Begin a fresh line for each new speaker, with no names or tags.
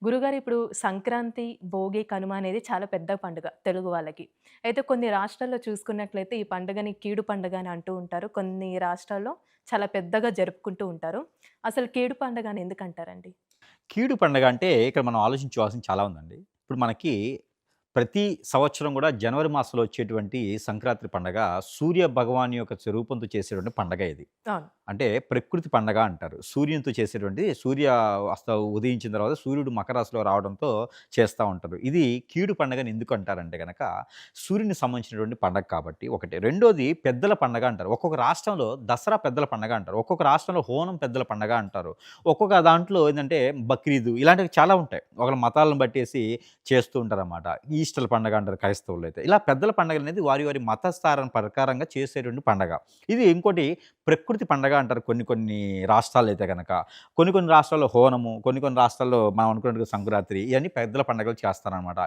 గురుగారు ఇప్పుడు సంక్రాంతి, భోగి, కనుమ అనేది చాలా పెద్ద పండుగ తెలుగు వాళ్ళకి. అయితే కొన్ని రాష్ట్రాల్లో చూసుకున్నట్లయితే ఈ పండుగని కీడు పండుగ అని అంటూ ఉంటారు. కొన్ని రాష్ట్రాల్లో చాలా పెద్దగా జరుపుకుంటూ ఉంటారు. అసలు కీడు పండుగ అని ఎందుకంటారండి?
కీడు పండగ అంటే ఇక్కడ మనం ఆలోచించుకోవాల్సింది చాలా ఉందండి. ఇప్పుడు మనకి ప్రతి సంవత్సరం గూడా జనవరి మాసంలో వచ్చేటువంటి సంక్రాంతి పండగ సూర్య భగవాన్ యొక్క స్వరూపంతో చేసేటువంటి పండగ ఇది.
అవును.
అంటే ప్రకృతి పండగ అంటారు. సూర్యునితో చేసేటువంటి ఉదయించిన తర్వాత సూర్యుడు మకర రాశిలో రావడంతో చేస్తా ఉంటారు. ఇది కీడు పండగని ఎందుకు అంటారంటే గనక సూర్యునికి సంబంధించినటువంటి పండగ కాబట్టి ఒకటి. రెండోది పెద్దల పండగ అంటారు. ఒక్కొక్క రాష్ట్రంలో దసరా పెద్దల పండగ అంటారు. ఒక్కొక్క రాష్ట్రంలో ఓనం పెద్దల పండగ అంటారు. ఒక్కొక్క దాంట్లో ఏందంటే బక్రీదు ఇలాంటివి చాలా ఉంటాయి. ఒకళ్ళ మతాలను బట్టేసి చేస్తూ ఉంటారనమాట. ఈస్టర్ పండగ అంటారు క్రైస్తవులైతే. ఇలా పెద్దల పండగలనేది వారి వారి మతస్థానం ప్రకారంగా చేసేటువంటి పండగ. ఇది ఇంకోటి ప్రకృతి పండగ అంటారు కొన్ని కొన్ని రాష్ట్రాలైతే గనక. కొన్ని కొన్ని రాష్ట్రాల్లో ఓనము, కొన్ని కొన్ని రాష్ట్రాల్లో మనం అనుకున్నట్టుగా సంక్రాంతి ఇయన్నీ పెద్దల పండగలు చేస్తారనమాట.